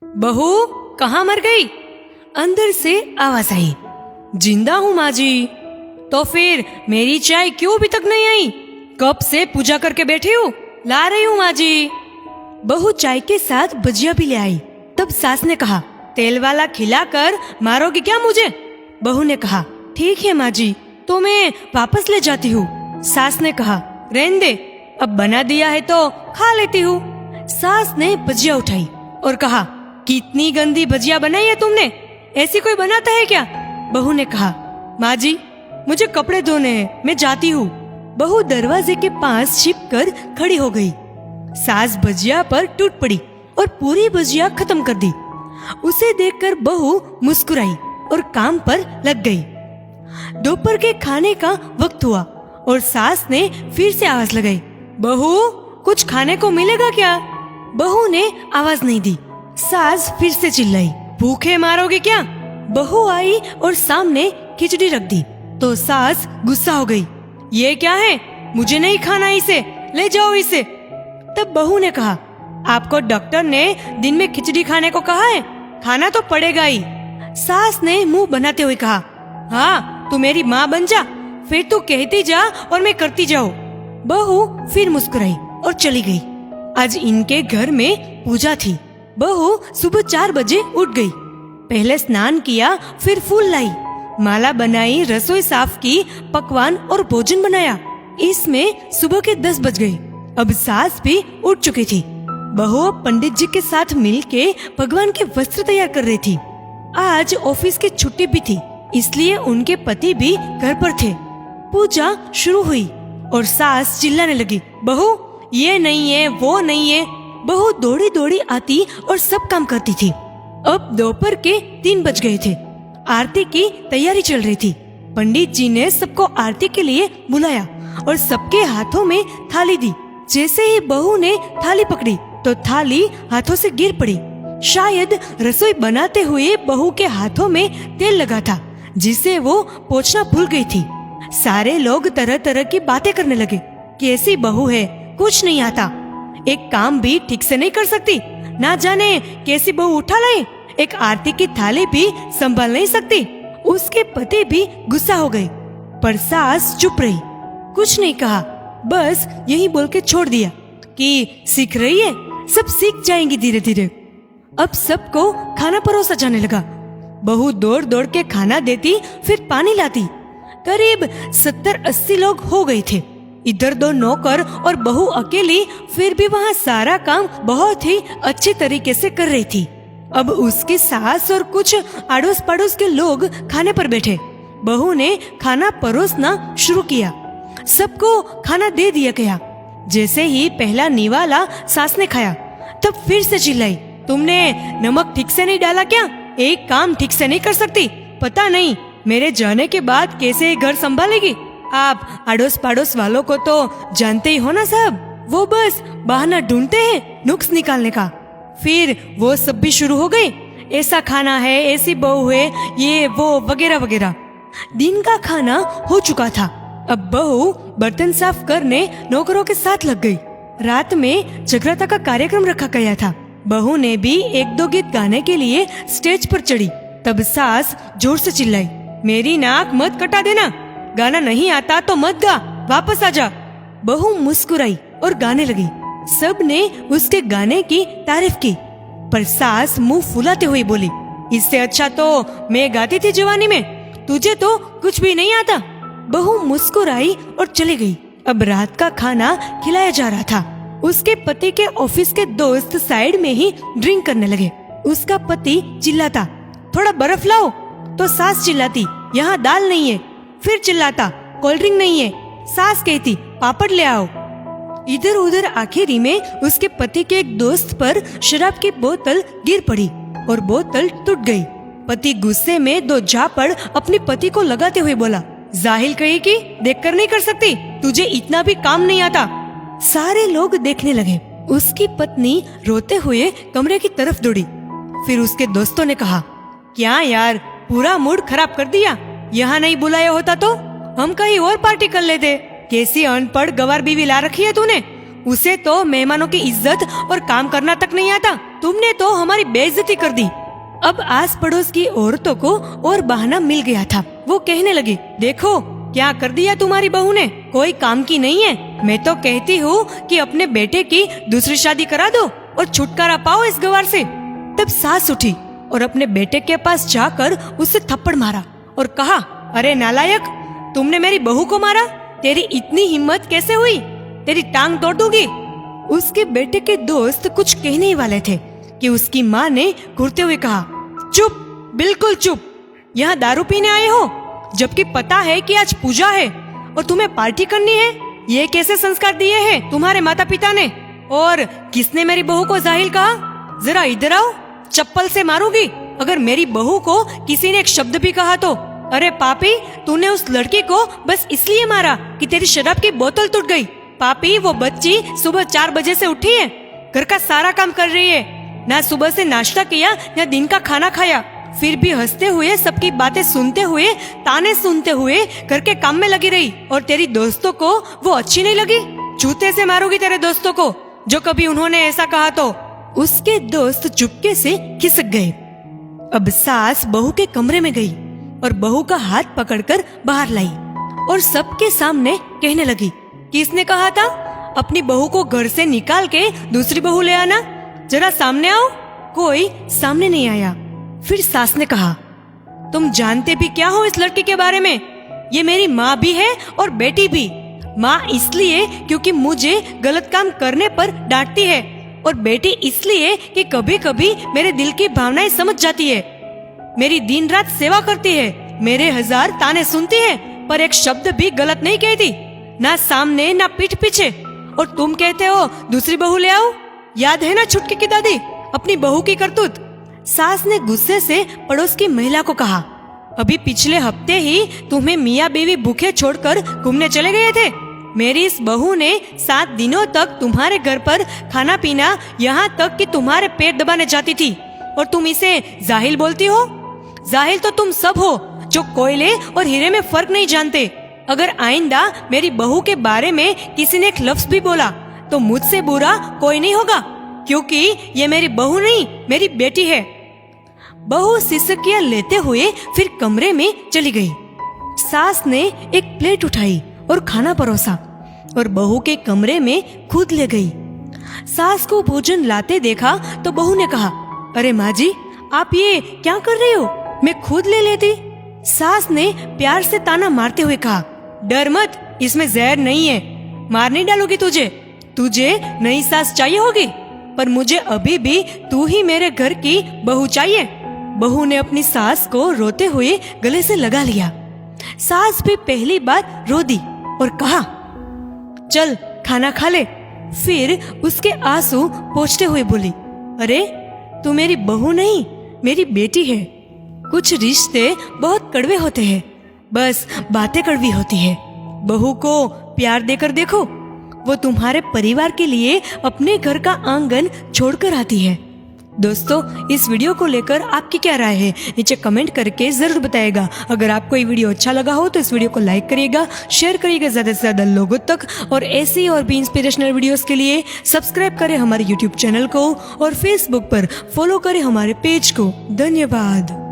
बहू कहाँ मर गई? अंदर से आवाज आई। जिंदा हूँ माँ जी। तो फिर मेरी चाय क्यों अभी तक नहीं आई? कब से पूजा करके बैठी हूँ, ला रही हूँ माँ जी। बहू चाय के साथ भजिया भी ले आई। तब सास ने कहा, तेल वाला खिलाकर मारोगी क्या मुझे? बहू ने कहा, ठीक है माँ जी, तो मैं वापस ले जाती हूँ। सास ने कहा, रहने दे, अब बना दिया है तो खा लेती हूँ। सास ने भजिया उठाई और कहा, कितनी गंदी भजिया बनाई है तुमने, ऐसी कोई बनाता है क्या? बहू ने कहा, माँ जी मुझे कपड़े धोने हैं, मैं जाती हूँ। बहू दरवाजे के पास छिपकर खड़ी हो गई। सास भजिया पर टूट पड़ी और पूरी भजिया खत्म कर दी। उसे देखकर बहू मुस्कुराई और काम पर लग गई। दोपहर के खाने का वक्त हुआ और सास ने फिर से आवाज लगाई, बहू कुछ खाने को मिलेगा क्या? बहू ने आवाज नहीं दी। सास फिर से चिल्लाई, भूखे मारोगे क्या? बहू आई और सामने खिचड़ी रख दी तो सास गुस्सा हो गई, ये क्या है, मुझे नहीं खाना इसे, ले जाओ इसे। तब बहू ने कहा, आपको डॉक्टर ने दिन में खिचड़ी खाने को कहा है, खाना तो पड़ेगा ही। सास ने मुंह बनाते हुए कहा, हाँ तू मेरी माँ बन जा, फिर तू कहती जा और मैं करती जाऊँ। बहू फिर मुस्कुराई और चली गई। आज इनके घर में पूजा थी। बहू सुबह 4 बजे उठ गई। पहले स्नान किया, फिर फूल लाई, माला बनाई, रसोई साफ की, पकवान और भोजन बनाया। इसमें सुबह के 10 बज गए। अब सास भी उठ चुकी थी। बहू पंडित जी के साथ मिलके भगवान के वस्त्र तैयार कर रही थी। आज ऑफिस की छुट्टी भी थी, इसलिए उनके पति भी घर पर थे। पूजा शुरू हुई और सास चिल्लाने लगी, बहू ये नहीं है, वो नहीं है। बहू दौड़ी दौड़ी आती और सब काम करती थी। अब दोपहर के 3 बज गए थे। आरती की तैयारी चल रही थी। पंडित जी ने सबको आरती के लिए बुलाया और सबके हाथों में थाली दी। जैसे ही बहू ने थाली पकड़ी तो थाली हाथों से गिर पड़ी। शायद रसोई बनाते हुए बहू के हाथों में तेल लगा था, जिसे वो पोंछना भूल गई थी। सारे लोग तरह तरह की बातें करने लगे। कैसी बहू है, कुछ नहीं आता, एक काम भी ठीक से नहीं कर सकती, ना जाने कैसी बहू उठा लाई, एक आरती की थाली भी संभाल नहीं सकती। उसके पति भी गुस्सा हो गए, पर सास चुप रही, कुछ नहीं कहा, बस यही बोल के छोड़ दिया कि सीख रही है, सब सीख जाएंगी धीरे धीरे। अब सबको खाना परोसा जाने लगा। बहू दौड़ दौड़ के खाना देती, फिर पानी लाती। करीब 70-80 लोग हो गए थे। इधर 2 नौकर और बहू अकेली, फिर भी वहाँ सारा काम बहुत ही अच्छे तरीके से कर रही थी। अब उसकी सास और कुछ अड़ोस पड़ोस के लोग खाने पर बैठे। बहू ने खाना परोसना शुरू किया। सबको खाना दे दिया गया। जैसे ही पहला निवाला सास ने खाया, तब फिर से चिल्लाई, तुमने नमक ठीक से नहीं डाला क्या? एक काम ठीक से नहीं कर सकती? पता नहीं मेरे जाने के बाद कैसे घर संभालेगी? आप अड़ोस पड़ोस वालों को तो जानते ही हो ना साहब, वो बस बहाना ढूंढते हैं नुक्स निकालने का। फिर वो सब भी शुरू हो गए, ऐसा खाना है, ऐसी बहू है, ये वो वगैरह वगैरह। दिन का खाना हो चुका था। अब बहू बर्तन साफ करने नौकरों के साथ लग गई। रात में जागृता का कार्यक्रम रखा गया था। बहू ने भी 1-2 गीत गाने के लिए स्टेज पर चढ़ी। तब सास जोर से चिल्लाई, मेरी नाक मत कटा देना, गाना नहीं आता तो मत गा, वापस आजा। बहू मुस्कुराई और गाने लगी। सब ने उसके गाने की तारीफ की, पर सास मुंह फुलाते हुए बोली, इससे अच्छा तो मैं गाती थी जवानी में, तुझे तो कुछ भी नहीं आता। बहू मुस्कुराई और चली गई। अब रात का खाना खिलाया जा रहा था। उसके पति के ऑफिस के दोस्त साइड में ही ड्रिंक करने लगे। उसका पति चिल्लाता, थोड़ा बर्फ लाओ, तो सास चिल्लाती, यहाँ दाल नहीं है। फिर चिल्लाता, कोल्ड ड्रिंक नहीं है। सास कहती, पापड़ ले आओ। इधर उधर आखिरी में उसके पति के एक दोस्त पर शराब की बोतल गिर पड़ी और बोतल टूट गई। पति गुस्से में 2 झापड़ अपने पति को लगाते हुए बोला, जाहिल कही कि देखकर नहीं कर सकती, तुझे इतना भी काम नहीं आता। सारे लोग देखने लगे। उसकी पत्नी रोते हुए कमरे की तरफ दौड़ी। फिर उसके दोस्तों ने कहा, क्या यार, पूरा मूड खराब कर दिया, यहाँ नहीं बुलाया होता तो हम कहीं और पार्टी कर लेते। कैसी अनपढ़ गवार बीवी ला रखी है तूने, उसे तो मेहमानों की इज्जत और काम करना तक नहीं आता। तुमने तो हमारी बेइज्जती कर दी। अब आस पड़ोस की औरतों को और बहाना मिल गया था। वो कहने लगी, देखो क्या कर दिया तुम्हारी बहू ने, कोई काम की नहीं है। मैं तो कहती हूँ कि अपने बेटे की दूसरी शादी करा दो और छुटकारा पाओ इस गवार से। तब सास उठी और अपने बेटे के पास जाकर उसे थप्पड़ मारा और कहा, अरे नालायक, तुमने मेरी बहू को मारा, तेरी इतनी हिम्मत कैसे हुई, तेरी टांग तोड़ दूंगी। उसके बेटे के दोस्त कुछ कहने ही वाले थे कि उसकी माँ ने घूरते हुए कहा, चुप, बिल्कुल चुप, यहाँ दारू पीने आए हो, जबकि पता है कि आज पूजा है और तुम्हें पार्टी करनी है। ये कैसे संस्कार दिए हैं तुम्हारे माता पिता ने? और किसने मेरी बहू को जाहिल कहा? जरा इधर आओ, चप्पल से मारूंगी अगर मेरी बहू को किसी ने एक शब्द भी कहा तो। अरे पापी, तूने उस लड़की को बस इसलिए मारा कि तेरी शराब की बोतल टूट गई। पापी, वो बच्ची सुबह 4 बजे से उठी है, घर का सारा काम कर रही है, ना सुबह से नाश्ता किया ना दिन का खाना खाया, फिर भी हंसते हुए, सबकी बातें सुनते हुए, ताने सुनते हुए घर के काम में लगी रही। और तेरी दोस्तों को वो अच्छी नहीं लगी? जूते से मारूंगी तेरे दोस्तों को जो कभी उन्होंने ऐसा कहा तो। उसके दोस्त चुपके से खिसक गए। अब सास बहू के कमरे में गई और बहू का हाथ पकड़कर बाहर लाई और सबके सामने कहने लगी, किसने कहा था अपनी बहू को घर से निकाल के दूसरी बहू ले आना? जरा सामने आओ। कोई सामने नहीं आया। फिर सास ने कहा, तुम जानते भी क्या हो इस लड़की के बारे में? ये मेरी माँ भी है और बेटी भी। माँ इसलिए क्योंकि मुझे गलत काम करने पर डांटती है, और बेटी इसलिए कि कभी कभी मेरे दिल की भावनाएं समझ जाती है, मेरी दिन रात सेवा करती है, मेरे 1000 ताने सुनती है, पर एक शब्द भी गलत नहीं कहती, ना सामने ना पीठ पीछे। और तुम कहते हो दूसरी बहू ले आओ? याद है ना छुटकी की दादी, अपनी बहू की करतूत? सास ने गुस्से से पड़ोस की महिला को कहा, अभी पिछले हफ्ते ही तुम्हें मियाँ बीवी भूखे छोड़कर घूमने चले गए थे। मेरी इस बहू ने 7 दिनों तक तुम्हारे घर पर खाना पीना, यहाँ तक कि तुम्हारे पेट दबाने जाती थी, और तुम इसे जाहिल बोलती हो? जाहिल तो तुम सब हो जो कोयले और हीरे में फर्क नहीं जानते। अगर आइंदा मेरी बहू के बारे में किसी ने एक लफ्ज भी बोला तो मुझसे बुरा कोई नहीं होगा, क्योंकि ये मेरी बहू नहीं, मेरी बेटी है। बहू सिसकियां लेते हुए फिर कमरे में चली गई। सास ने एक प्लेट उठाई और खाना परोसा और बहू के कमरे में खुद ले गई। सास को भोजन लाते देखा तो बहू ने कहा, अरे माँ जी, आप ये क्या कर रही हो, मैं खुद ले लेती। सास ने प्यार से ताना मारते हुए कहा, डर मत, इसमें जहर नहीं है, मार नहीं डालूंगी तुझे। तुझे नई सास चाहिए होगी, पर मुझे अभी भी तू ही मेरे घर की बहू चाहिए। बहू ने अपनी सास को रोते हुए गले से लगा लिया। सास भी पहली बार रो दी और कहा, चल खाना खा ले। फिर उसके आंसू पोंछते हुए बोली, अरे तू मेरी बहू नहीं, मेरी बेटी है। कुछ रिश्ते बहुत कड़वे होते हैं, बस बातें कड़वी होती है। बहू को प्यार देकर देखो, वो तुम्हारे परिवार के लिए अपने घर का आंगन छोड़कर आती है। दोस्तों, इस वीडियो को लेकर आपकी क्या राय है, नीचे कमेंट करके जरूर बताइएगा। अगर आपको ये वीडियो अच्छा लगा हो तो इस वीडियो को लाइक करिएगा, शेयर करिएगा ज्यादा से ज्यादा लोगों तक, और ऐसी और भी इंस्पिरेशनल वीडियोस के लिए सब्सक्राइब करें हमारे यूट्यूब चैनल को और फेसबुक पर फॉलो करें हमारे पेज को। धन्यवाद।